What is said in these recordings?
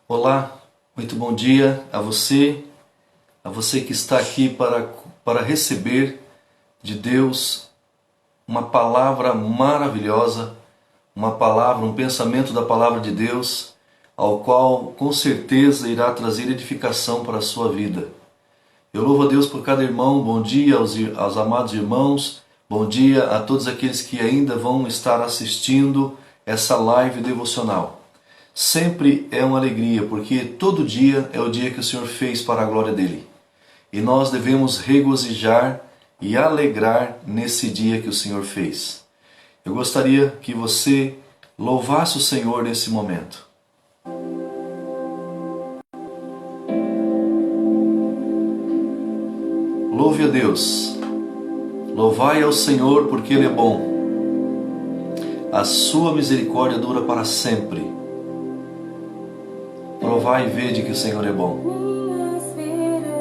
Olá, muito bom dia a você que está aqui para receber de Deus uma palavra maravilhosa, uma palavra, um pensamento da palavra de Deus, ao qual com certeza irá trazer edificação para a sua vida. Eu louvo a Deus por cada irmão, bom dia aos amados irmãos, bom dia a todos aqueles que ainda vão estar assistindo essa live devocional. Sempre é uma alegria, porque todo dia é o dia que o Senhor fez para a glória dEle. E nós devemos regozijar e alegrar nesse dia que o Senhor fez. Eu gostaria que você louvasse o Senhor nesse momento. Louve a Deus. Louvai ao Senhor porque Ele é bom. A sua misericórdia dura para sempre. Provai e vede que o Senhor é bom. Minha esperança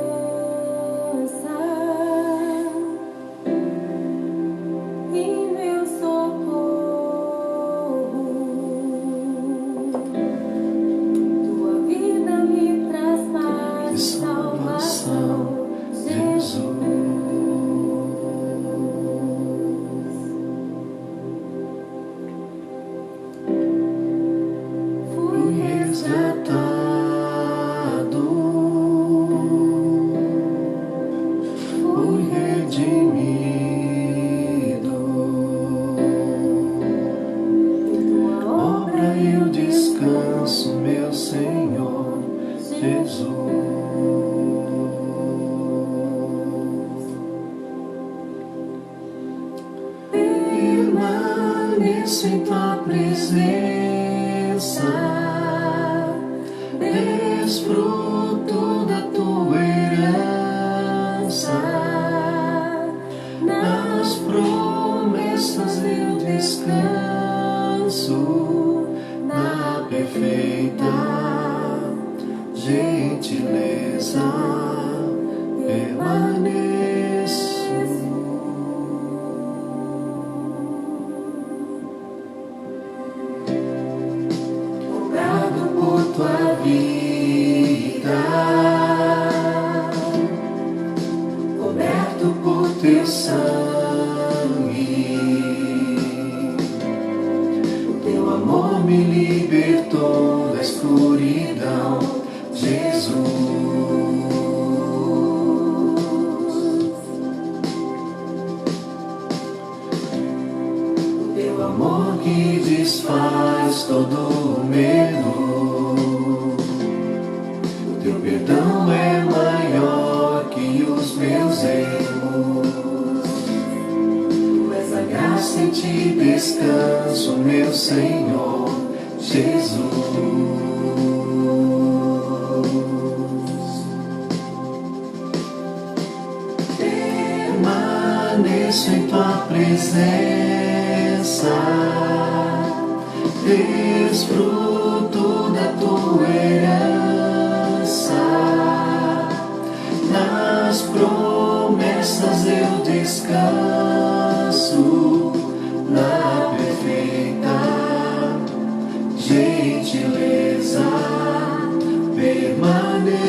e meu socorro, tua vida me traz paz e salvação, Jesus. Fui resgatado. Meu Senhor Jesus, permaneço em tua presença, desfruto da tua herança, nas promessas eu descanso, na perfeita gentileza permaneço. Obrigado por tua vida, coberto por teu sangue. Teu amor me libertou da escuridão, Jesus. Teu amor que desfaz todo o medo. Teu perdão é maior que os meus erros. Tu és a graça em ti descanso, meu Senhor Jesus. Permaneço em tua presença, desfruto da tua herança, nas promessas eu descanso, na perfeita gentileza permaneço.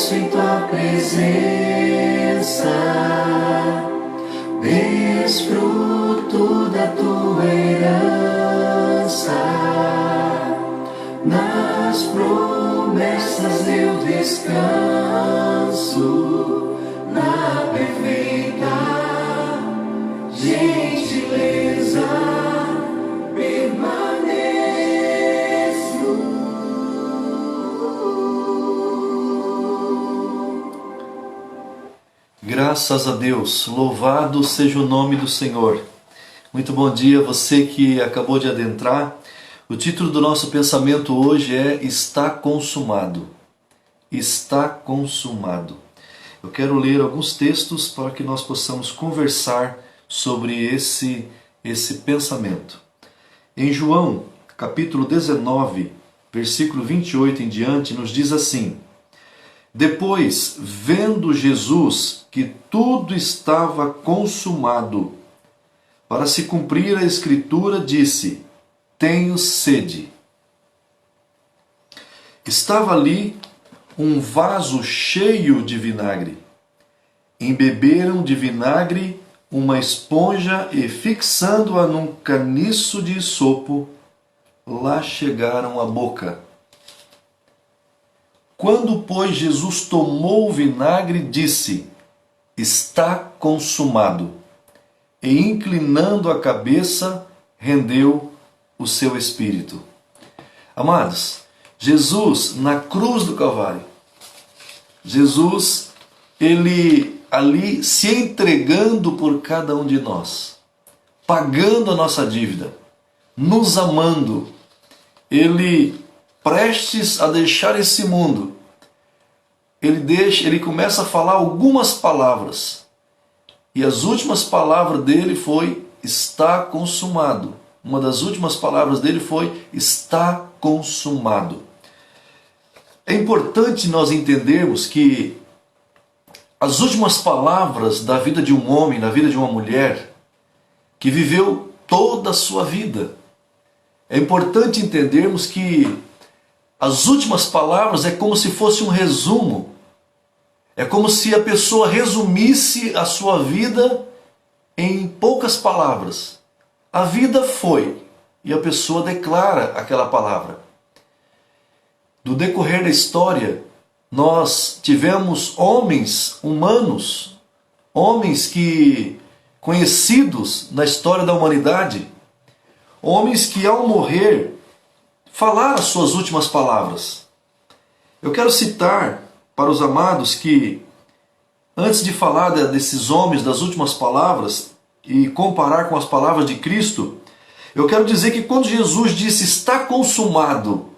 permaneço em tua presença, desfruto da tua herança, nas promessas eu descanso, na perfeita gentileza permaneço. Graças a Deus, louvado seja o nome do Senhor. Muito bom dia a você que acabou de adentrar. O título do nosso pensamento hoje é Está Consumado. Está consumado. Eu quero ler alguns textos para que nós possamos conversar sobre esse pensamento. Em João, capítulo 19, versículo 28 em diante, nos diz assim: Depois, vendo Jesus que tudo estava consumado, para se cumprir a Escritura, disse: Tenho sede. Estava ali um vaso cheio de vinagre. Embeberam de vinagre uma esponja e, fixando-a num caniço de isopo, lá chegaram à boca. Quando, pois, Jesus tomou o vinagre, disse: Está consumado. E, inclinando a cabeça, rendeu o seu espírito. Amados, Jesus, na cruz do Calvário, Jesus, ele ali se entregando por cada um de nós, pagando a nossa dívida, nos amando, ele prestes a deixar esse mundo, ele começa a falar algumas palavras, e as últimas palavras dele foi: está consumado. Uma das últimas palavras dele foi: está consumado. É importante nós entendermos que as últimas palavras da vida de um homem, da vida de uma mulher, que viveu toda a sua vida, é importante entendermos que as últimas palavras é como se fosse um resumo. É como se a pessoa resumisse a sua vida em poucas palavras. A vida foi, e a pessoa declara aquela palavra. No decorrer da história, nós tivemos homens humanos, homens que conhecidos na história da humanidade, homens que ao morrer falaram as suas últimas palavras. Eu quero citar para os amados que, antes de falar desses homens, das últimas palavras, e comparar com as palavras de Cristo, eu quero dizer que quando Jesus disse está consumado,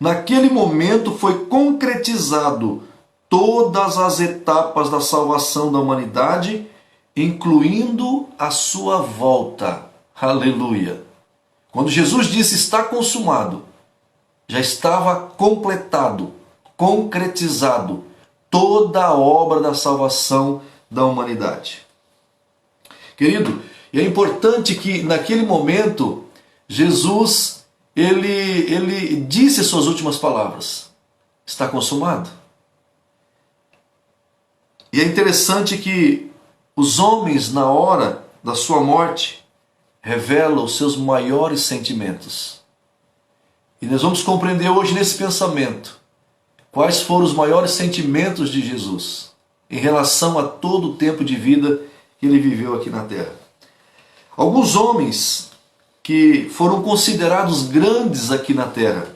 naquele momento foi concretizado todas as etapas da salvação da humanidade, incluindo a sua volta. Aleluia! Quando Jesus disse está consumado, já estava completado, concretizado toda a obra da salvação da humanidade. Querido, e é importante que naquele momento Jesus ele disse as suas últimas palavras: está consumado. E é interessante que os homens, na hora da sua morte, revelam os seus maiores sentimentos. E nós vamos compreender hoje nesse pensamento quais foram os maiores sentimentos de Jesus em relação a todo o tempo de vida que ele viveu aqui na terra. Alguns homens que foram considerados grandes aqui na terra.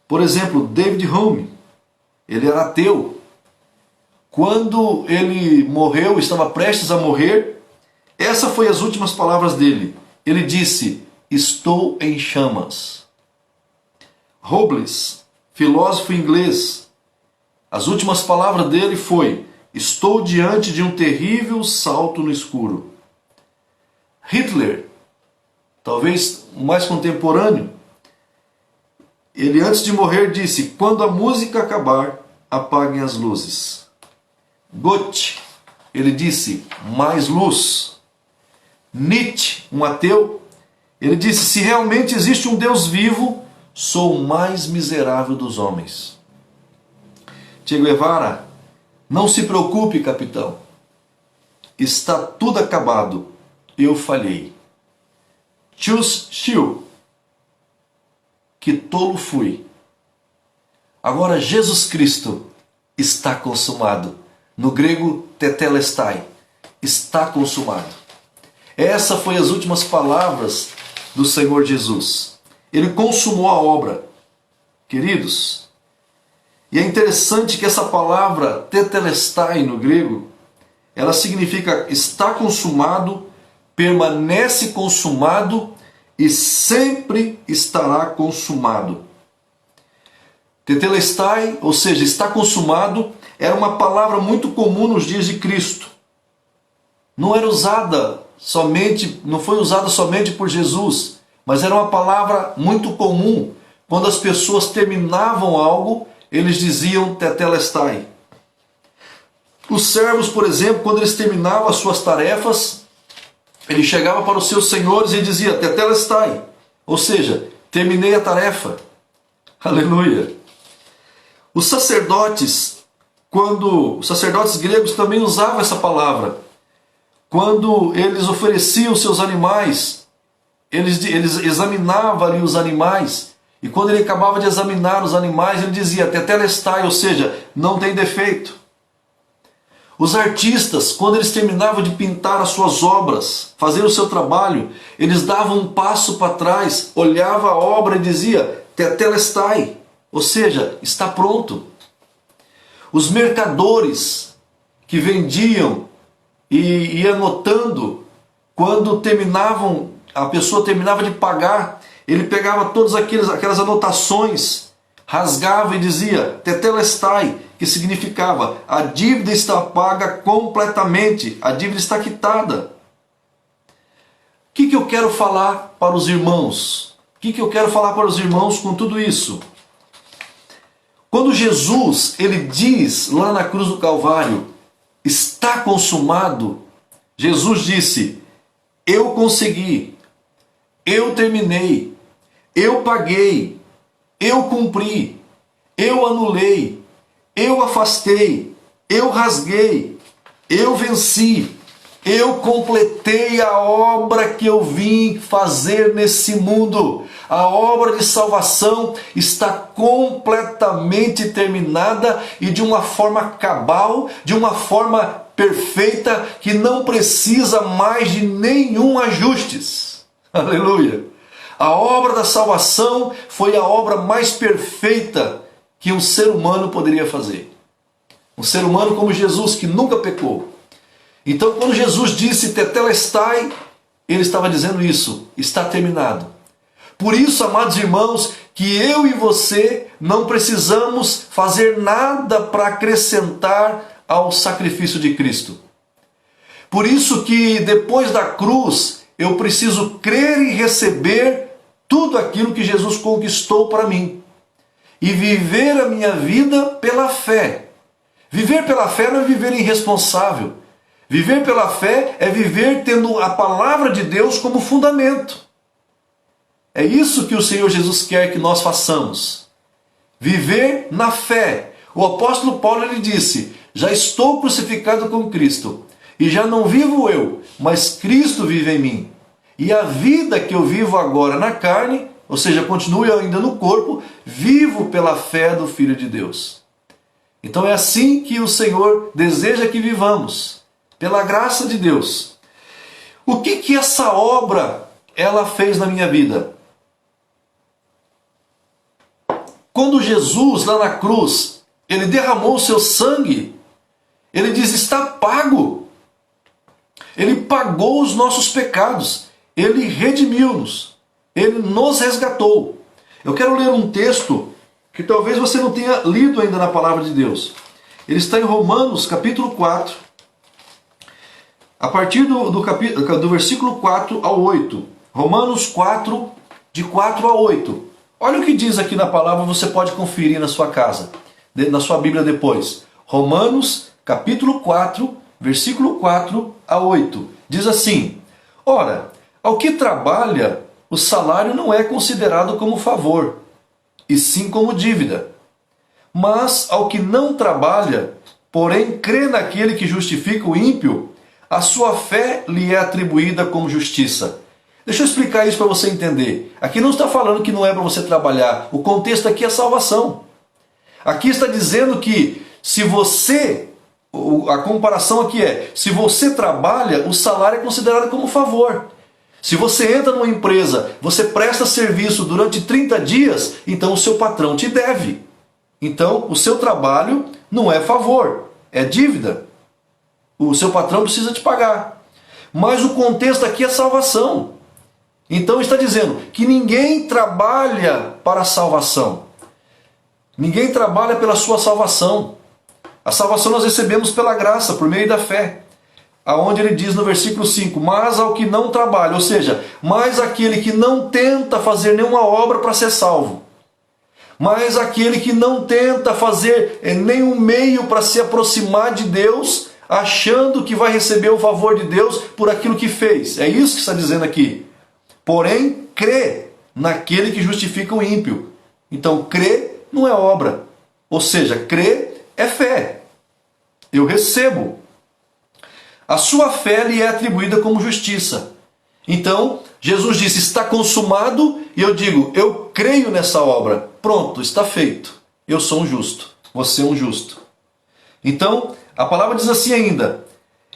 Por exemplo, David Hume, ele era ateu. Quando ele morreu, estava prestes a morrer, essa foi as últimas palavras dele. Ele disse: estou em chamas. Robles, filósofo inglês, as últimas palavras dele foi: estou diante de um terrível salto no escuro. Hitler, talvez o mais contemporâneo, ele antes de morrer disse: quando a música acabar, apaguem as luzes. Goethe, ele disse: mais luz. Nietzsche, um ateu, ele disse: se realmente existe um Deus vivo, sou o mais miserável dos homens. Che Guevara, não se preocupe, capitão. Está tudo acabado. Eu falhei. Chus Chiu, que tolo fui. Agora Jesus Cristo está consumado. No grego, tetelestai, está consumado. Essa foi as últimas palavras do Senhor Jesus. Ele consumou a obra. Queridos, e é interessante que essa palavra tetelestai no grego, ela significa está consumado, permanece consumado e sempre estará consumado. Tetelestai, ou seja, está consumado, era uma palavra muito comum nos dias de Cristo. Não era usada somente, não foi usada somente por Jesus, mas era uma palavra muito comum. Quando as pessoas terminavam algo, eles diziam tetelestai. Os servos, por exemplo, quando eles terminavam as suas tarefas, ele chegava para os seus senhores e dizia tetelestai, ou seja, terminei a tarefa. Aleluia! Os sacerdotes gregos também usavam essa palavra. Quando eles ofereciam seus animais, eles examinavam ali os animais, e quando ele acabava de examinar os animais, ele dizia tetelestai, ou seja, não tem defeito. Os artistas, quando eles terminavam de pintar as suas obras, fazer o seu trabalho, eles davam um passo para trás, olhavam a obra e dizia tetelestai, ou seja, está pronto. Os mercadores que vendiam e ia anotando, quando a pessoa terminava de pagar, ele pegava todas aquelas anotações, rasgava e dizia tetelestai, que significava a dívida está paga completamente, a dívida está quitada. O que eu quero falar para os irmãos? O que eu quero falar para os irmãos com tudo isso? Quando Jesus, ele diz lá na cruz do Calvário, está consumado, Jesus disse, eu consegui, eu terminei, eu paguei, eu cumpri, eu anulei, eu afastei, eu rasguei, eu venci, eu completei a obra que eu vim fazer nesse mundo. A obra de salvação está completamente terminada e de uma forma cabal, de uma forma perfeita, que não precisa mais de nenhum ajustes. Aleluia! A obra da salvação foi a obra mais perfeita que um ser humano poderia fazer. Um ser humano como Jesus, que nunca pecou. Então, quando Jesus disse tetelestai, ele estava dizendo isso, está terminado. Por isso, amados irmãos, que eu e você não precisamos fazer nada para acrescentar ao sacrifício de Cristo. Por isso que depois da cruz, eu preciso crer e receber tudo aquilo que Jesus conquistou para mim. E viver a minha vida pela fé. Viver pela fé não é viver irresponsável. Viver pela fé é viver tendo a palavra de Deus como fundamento. É isso que o Senhor Jesus quer que nós façamos. Viver na fé. O apóstolo Paulo ele disse, já estou crucificado com Cristo, e já não vivo eu, mas Cristo vive em mim. E a vida que eu vivo agora na carne, ou seja, continuo ainda no corpo, vivo pela fé do Filho de Deus. Então é assim que o Senhor deseja que vivamos, pela graça de Deus. O que essa obra ela fez na minha vida? Quando Jesus lá na cruz, ele derramou o seu sangue, ele diz, está pago. Ele pagou os nossos pecados, ele redimiu-nos, ele nos resgatou. Eu quero ler um texto que talvez você não tenha lido ainda na palavra de Deus. Ele está em Romanos capítulo 4, a partir do versículo 4 ao 8. Romanos 4, de 4 a 8. Olha o que diz aqui na palavra, você pode conferir na sua casa, na sua Bíblia depois. Romanos capítulo 4, versículo 4 a 8. Diz assim, ora, ao que trabalha, o salário não é considerado como favor, e sim como dívida. Mas ao que não trabalha, porém crê naquele que justifica o ímpio, a sua fé lhe é atribuída como justiça. Deixa eu explicar isso para você entender. Aqui não está falando que não é para você trabalhar. O contexto aqui é salvação. Aqui está dizendo que se você, a comparação aqui é, se você trabalha, o salário é considerado como favor. Se você entra numa empresa, você presta serviço durante 30 dias, então o seu patrão te deve. Então o seu trabalho não é favor, é dívida. O seu patrão precisa te pagar. Mas o contexto aqui é salvação. Então está dizendo que ninguém trabalha para a salvação. Ninguém trabalha pela sua salvação. A salvação nós recebemos pela graça, por meio da fé. Aonde ele diz no versículo 5, mas ao que não trabalha, ou seja, mas aquele que não tenta fazer nenhuma obra para ser salvo. Mas aquele que não tenta fazer nenhum meio para se aproximar de Deus, achando que vai receber o favor de Deus por aquilo que fez. É isso que está dizendo aqui. Porém, crê naquele que justifica o ímpio. Então, crê não é obra. Ou seja, crê é fé. Eu recebo. A sua fé lhe é atribuída como justiça. Então, Jesus disse, está consumado, e eu digo, eu creio nessa obra. Pronto, está feito. Eu sou um justo. Você é um justo. Então, a palavra diz assim ainda,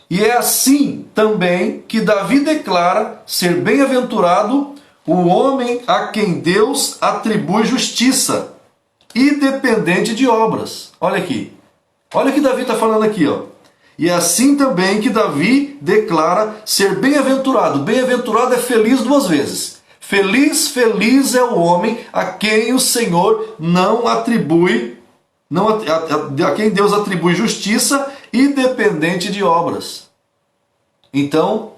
e é assim também que Davi declara ser bem-aventurado o homem a quem Deus atribui justiça, independente de obras. Olha aqui. Olha o que Davi está falando aqui, ó. E é assim também que Davi declara ser bem-aventurado. Bem-aventurado é feliz duas vezes. Feliz, feliz é o homem a quem o Senhor não atribui, a quem Deus atribui justiça, independente de obras. Então,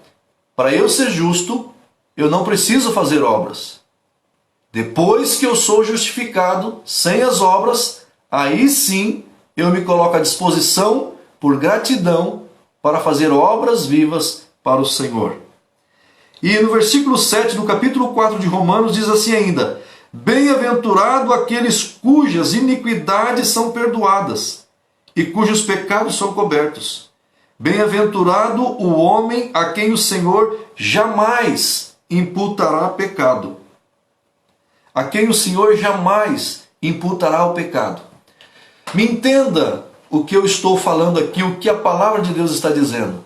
para eu ser justo, eu não preciso fazer obras. Depois que eu sou justificado, sem as obras, aí sim eu me coloco à disposição por gratidão para fazer obras vivas para o Senhor. E no versículo 7 do capítulo 4 de Romanos diz assim ainda, bem-aventurado aqueles cujas iniquidades são perdoadas e cujos pecados são cobertos. Bem-aventurado o homem a quem o Senhor jamais imputará pecado. A quem o Senhor jamais imputará o pecado. Me entenda o que eu estou falando aqui, o que a palavra de Deus está dizendo.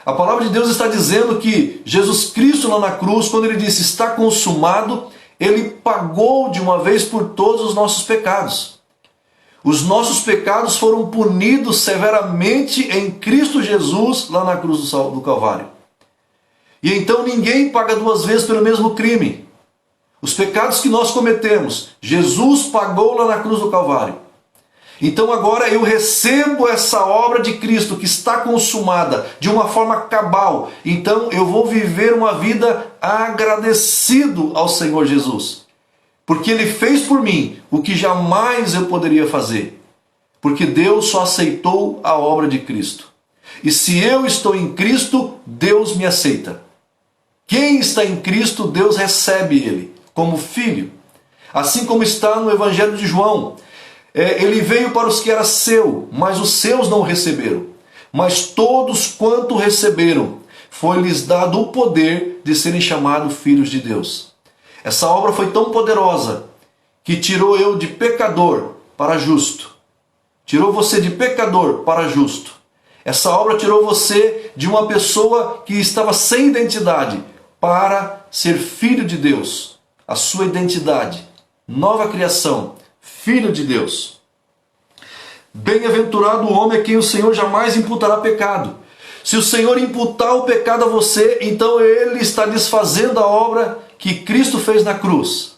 A palavra de Deus está dizendo que Jesus Cristo lá na cruz, quando ele disse está consumado, ele pagou de uma vez por todos os nossos pecados. Os nossos pecados foram punidos severamente em Cristo Jesus lá na cruz do Calvário. E então ninguém paga duas vezes pelo mesmo crime. Os pecados que nós cometemos, Jesus pagou lá na cruz do Calvário. Então agora eu recebo essa obra de Cristo que está consumada de uma forma cabal. Então eu vou viver uma vida agradecido ao Senhor Jesus. Porque Ele fez por mim o que jamais eu poderia fazer. Porque Deus só aceitou a obra de Cristo. E se eu estou em Cristo, Deus me aceita. Quem está em Cristo, Deus recebe Ele como filho. Assim como está no Evangelho de João. Ele veio para os que era seu, mas os seus não receberam. Mas todos quanto receberam, foi-lhes dado o poder de serem chamados filhos de Deus. Essa obra foi tão poderosa que tirou eu de pecador para justo. Tirou você de pecador para justo. Essa obra tirou você de uma pessoa que estava sem identidade para ser filho de Deus. A sua identidade, nova criação, filho de Deus. Bem-aventurado o homem a quem o Senhor jamais imputará pecado. Se o Senhor imputar o pecado a você, então Ele está desfazendo a obra que Cristo fez na cruz.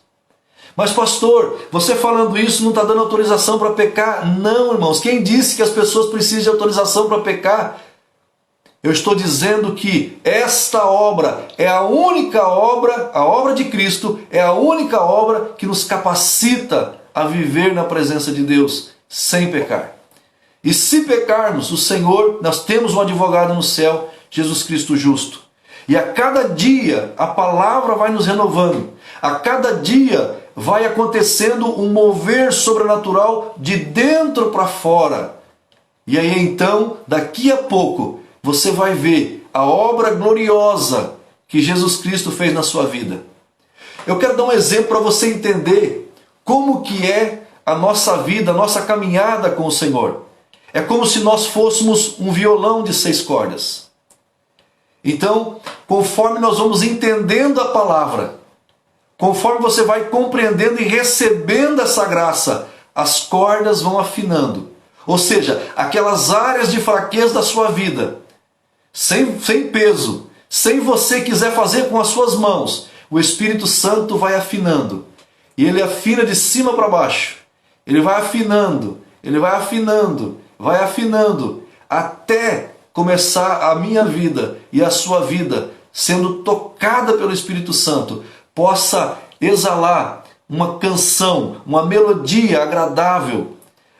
Mas pastor, você falando isso não está dando autorização para pecar? Não, irmãos. Quem disse que as pessoas precisam de autorização para pecar? Eu estou dizendo que esta obra é a única obra, a obra de Cristo é a única obra que nos capacita a viver na presença de Deus sem pecar. E se pecarmos, o Senhor, nós temos um advogado no céu, Jesus Cristo justo. E a cada dia a palavra vai nos renovando. A cada dia vai acontecendo um mover sobrenatural de dentro para fora. E aí então, daqui a pouco, você vai ver a obra gloriosa que Jesus Cristo fez na sua vida. Eu quero dar um exemplo para você entender como que é a nossa vida, a nossa caminhada com o Senhor. É como se nós fôssemos um violão de 6 cordas. Então, conforme nós vamos entendendo a palavra, conforme você vai compreendendo e recebendo essa graça, as cordas vão afinando. Ou seja, aquelas áreas de fraqueza da sua vida, sem peso, sem você quiser fazer com as suas mãos, o Espírito Santo vai afinando. E ele afina de cima para baixo. Ele vai afinando, ele vai afinando, vai afinando, até começar a minha vida e a sua vida, sendo tocada pelo Espírito Santo, possa exalar uma canção, uma melodia agradável,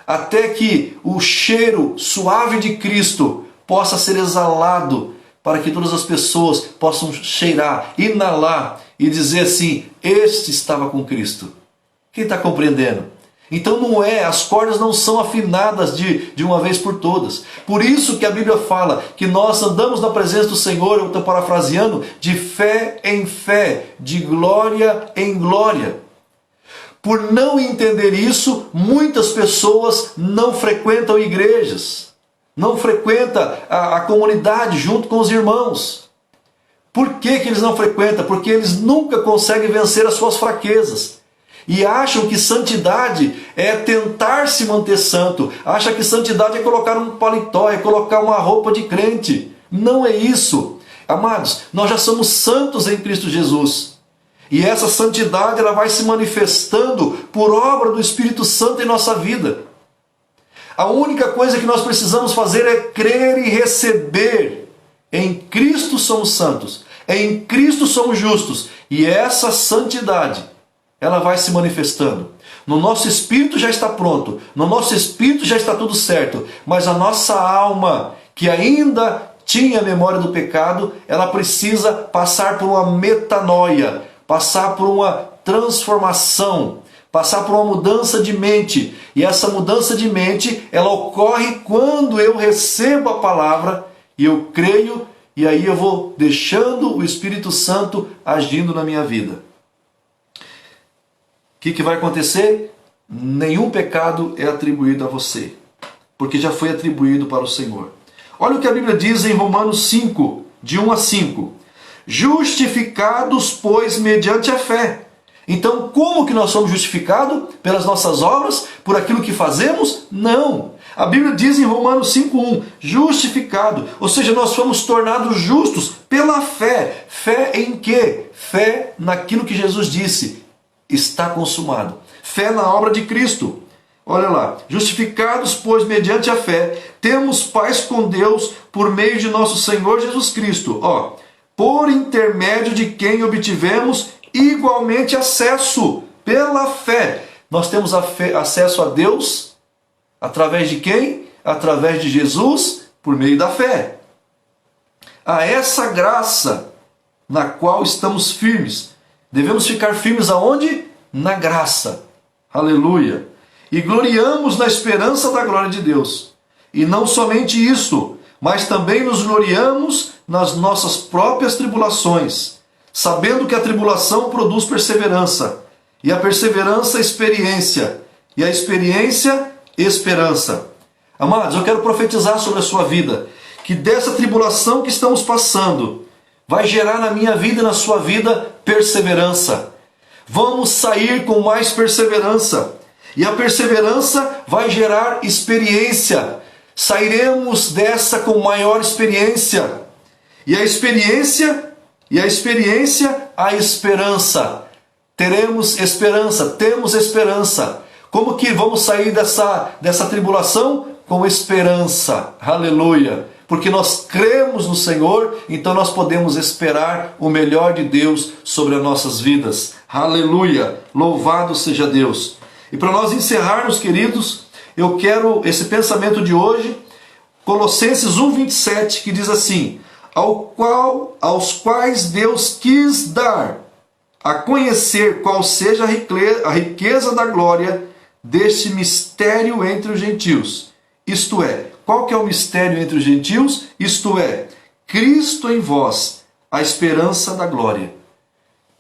até que o cheiro suave de Cristo possa ser exalado, para que todas as pessoas possam cheirar, inalar e dizer assim: este estava com Cristo. Quem está compreendendo? Então as cordas não são afinadas de uma vez por todas. Por isso que a Bíblia fala que nós andamos na presença do Senhor, eu estou parafraseando, de fé em fé, de glória em glória. Por não entender isso, muitas pessoas não frequentam igrejas, não frequentam a comunidade junto com os irmãos. Por que eles não frequentam? Porque eles nunca conseguem vencer as suas fraquezas. E acham que santidade é tentar se manter santo. Acham que santidade é colocar um paletó, é colocar uma roupa de crente. Não é isso. Amados, nós já somos santos em Cristo Jesus. E essa santidade ela vai se manifestando por obra do Espírito Santo em nossa vida. A única coisa que nós precisamos fazer é crer e receber. Em Cristo somos santos. Em Cristo somos justos. E essa santidade, ela vai se manifestando. No nosso espírito já está pronto, no nosso espírito já está tudo certo, mas a nossa alma, que ainda tinha memória do pecado, ela precisa passar por uma metanoia, passar por uma transformação, passar por uma mudança de mente. E essa mudança de mente, ela ocorre quando eu recebo a palavra e eu creio, e aí eu vou deixando o Espírito Santo agindo na minha vida. O que vai acontecer? Nenhum pecado é atribuído a você, porque já foi atribuído para o Senhor. Olha o que a Bíblia diz em Romanos 5, de 1 a 5. Justificados, pois, mediante a fé. Então, como que nós somos justificados? Pelas nossas obras? Por aquilo que fazemos? Não. A Bíblia diz em Romanos 5:1, justificado, ou seja, nós fomos tornados justos pela fé. Fé em quê? Fé naquilo que Jesus disse. Está consumado. Fé na obra de Cristo. Olha lá. Justificados, pois, mediante a fé, temos paz com Deus por meio de nosso Senhor Jesus Cristo. Por intermédio de quem obtivemos igualmente acesso pela fé. Nós temos acesso a Deus através de quem? Através de Jesus, por meio da fé. A essa graça na qual estamos firmes. Devemos ficar firmes aonde? Na graça. Aleluia. E gloriamos na esperança da glória de Deus. E não somente isso, mas também nos gloriamos nas nossas próprias tribulações, sabendo que a tribulação produz perseverança, e a perseverança, experiência, e a experiência, esperança. Amados, eu quero profetizar sobre a sua vida, que dessa tribulação que estamos passando, vai gerar na minha vida e na sua vida perseverança. Vamos sair com mais perseverança. E a perseverança vai gerar experiência. Sairemos dessa com maior experiência. E a experiência, a esperança. Teremos esperança, temos esperança. Como que vamos sair dessa tribulação? Com esperança. Aleluia. Porque nós cremos no Senhor, então nós podemos esperar o melhor de Deus sobre as nossas vidas. Aleluia! Louvado seja Deus! E para nós encerrarmos, queridos, eu quero esse pensamento de hoje, Colossenses 1:27, que diz assim: aos quais Deus quis dar a conhecer qual seja a riqueza da glória deste mistério entre os gentios. Isto é, qual que é o mistério entre os gentios? Isto é, Cristo em vós, a esperança da glória.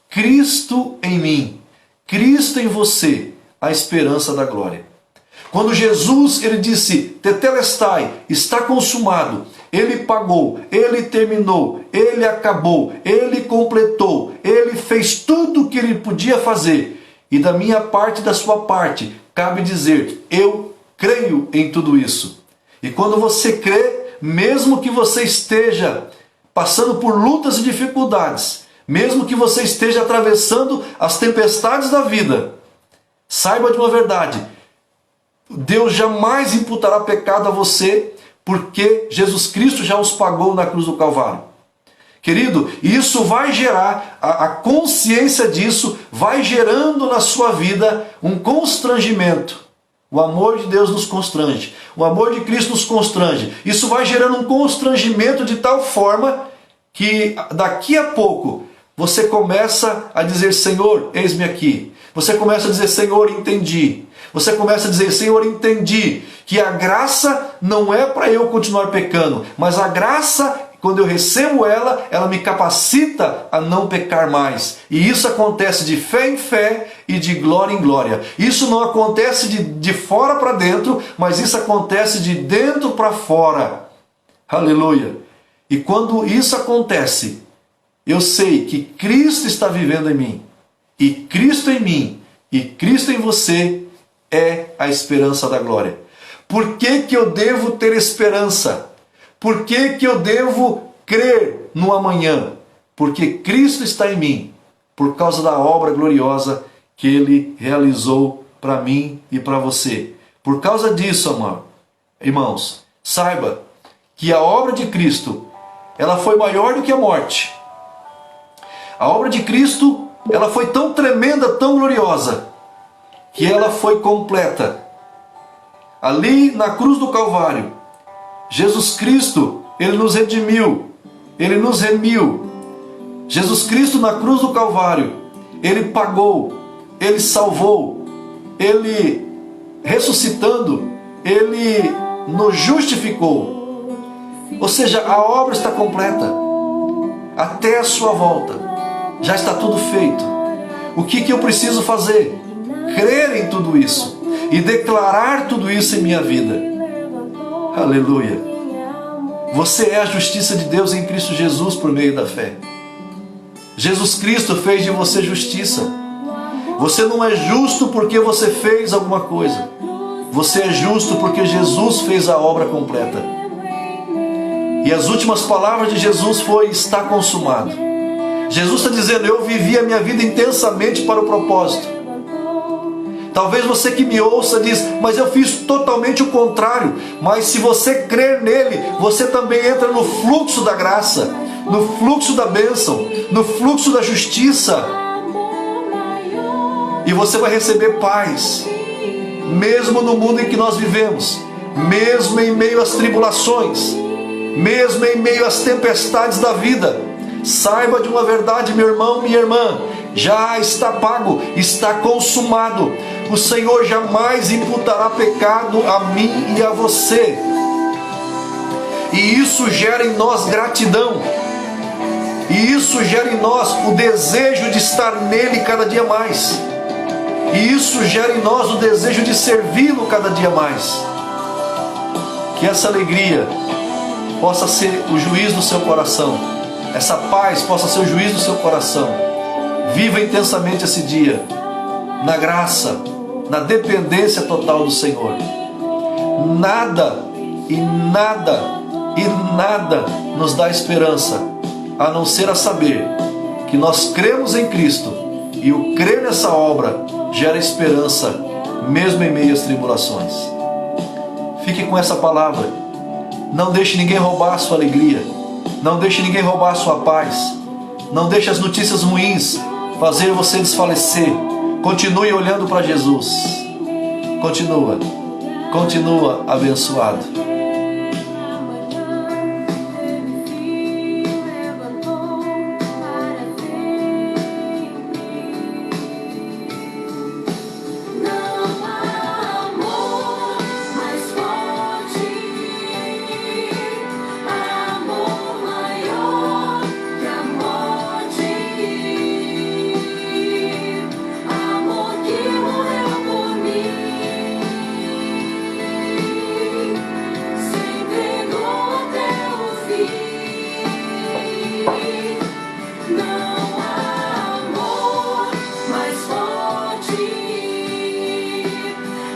Cristo em mim, Cristo em você, a esperança da glória. Quando Jesus ele disse, tetelestai, está consumado, ele pagou, ele terminou, ele acabou, ele completou, ele fez tudo o que ele podia fazer. E da minha parte e da sua parte, cabe dizer, eu creio em tudo isso. E quando você crê, mesmo que você esteja passando por lutas e dificuldades, mesmo que você esteja atravessando as tempestades da vida, saiba de uma verdade, Deus jamais imputará pecado a você, porque Jesus Cristo já os pagou na cruz do Calvário. Querido, isso vai gerar, a consciência disso vai gerando na sua vida um constrangimento. O amor de Deus nos constrange, o amor de Cristo nos constrange. Isso vai gerando um constrangimento de tal forma que daqui a pouco você começa a dizer, Senhor, eis-me aqui. Você começa a dizer, Senhor, entendi. Você começa a dizer, Senhor, entendi que a graça não é para eu continuar pecando, mas a graça, quando eu recebo ela, ela me capacita a não pecar mais. E isso acontece de fé em fé e de glória em glória. Isso não acontece de fora para dentro, mas isso acontece de dentro para fora. Aleluia! E quando isso acontece, eu sei que Cristo está vivendo em mim. E Cristo em mim, e Cristo em você é a esperança da glória. Por que que eu devo ter esperança? Por que que eu devo crer no amanhã? Porque Cristo está em mim, por causa da obra gloriosa que Ele realizou para mim e para você. Por causa disso, irmãos, saiba que a obra de Cristo, ela foi maior do que a morte. A obra de Cristo, ela foi tão tremenda, tão gloriosa, que ela foi completa. Ali na cruz do Calvário, Jesus Cristo, Ele nos redimiu, Ele nos remiu. Jesus Cristo na cruz do Calvário, Ele pagou, Ele salvou, Ele ressuscitando, Ele nos justificou. Ou seja, a obra está completa. Até a sua volta, já está tudo feito. O que eu preciso fazer? Crer em tudo isso e declarar tudo isso em minha vida. Aleluia! Você é a justiça de Deus em Cristo Jesus por meio da fé. Jesus Cristo fez de você justiça. Você não é justo porque você fez alguma coisa. Você é justo porque Jesus fez a obra completa. E as últimas palavras de Jesus foi, está consumado. Jesus está dizendo, eu vivi a minha vida intensamente para o propósito. Talvez você que me ouça diz, mas eu fiz totalmente o contrário. Mas se você crer nele, você também entra no fluxo da graça, no fluxo da bênção, no fluxo da justiça. E você vai receber paz, mesmo no mundo em que nós vivemos, mesmo em meio às tribulações, mesmo em meio às tempestades da vida. Saiba de uma verdade, meu irmão, minha irmã, já está pago, está consumado. O Senhor jamais imputará pecado a mim e a você. E isso gera em nós gratidão. E isso gera em nós o desejo de estar nele cada dia mais. E isso gera em nós o desejo de servi-lo cada dia mais. Que essa alegria possa ser o juiz do seu coração. Essa paz possa ser o juiz do seu coração. Viva intensamente esse dia, na graça, na dependência total do Senhor. Nada e nada e nada nos dá esperança, a não ser a saber que nós cremos em Cristo, e o crer nessa obra gera esperança, mesmo em meio às tribulações. Fique com essa palavra. Não deixe ninguém roubar a sua alegria. Não deixe ninguém roubar a sua paz. Não deixe as notícias ruins fazer você desfalecer. Continue olhando para Jesus. Continua abençoado.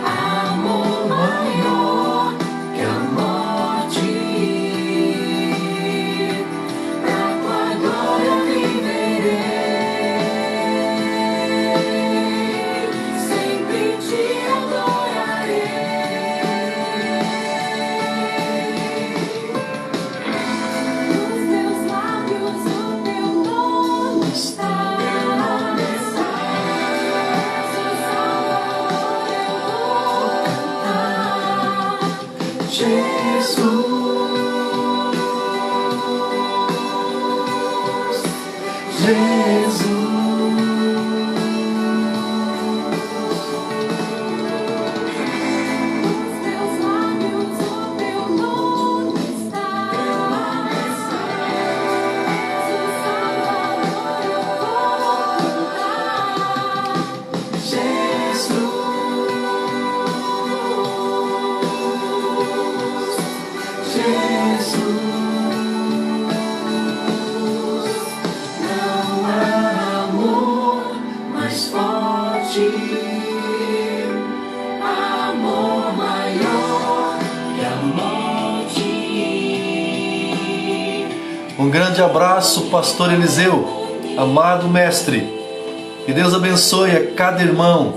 amor maior que a morte. Pra tua glória viverei, sempre te adorarei. Nos teus lábios o teu nome está. Jesus, nos teus lábios o teu nome está. Jesus, Salvador, eu vou cantar. Jesus, não há amor mais forte, amor maior que a morte. Um grande abraço, pastor Eliseu, amado mestre. Que Deus abençoe a cada irmão,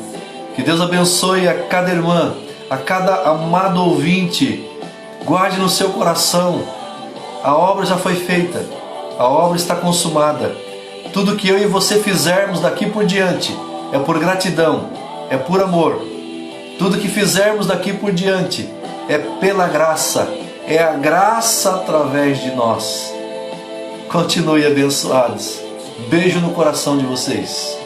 que Deus abençoe a cada irmã, a cada amado ouvinte. Guarde no seu coração, a obra já foi feita, a obra está consumada. Tudo que eu e você fizermos daqui por diante é por gratidão, é por amor. Tudo que fizermos daqui por diante é pela graça, é a graça através de nós. Continue abençoados. Beijo no coração de vocês.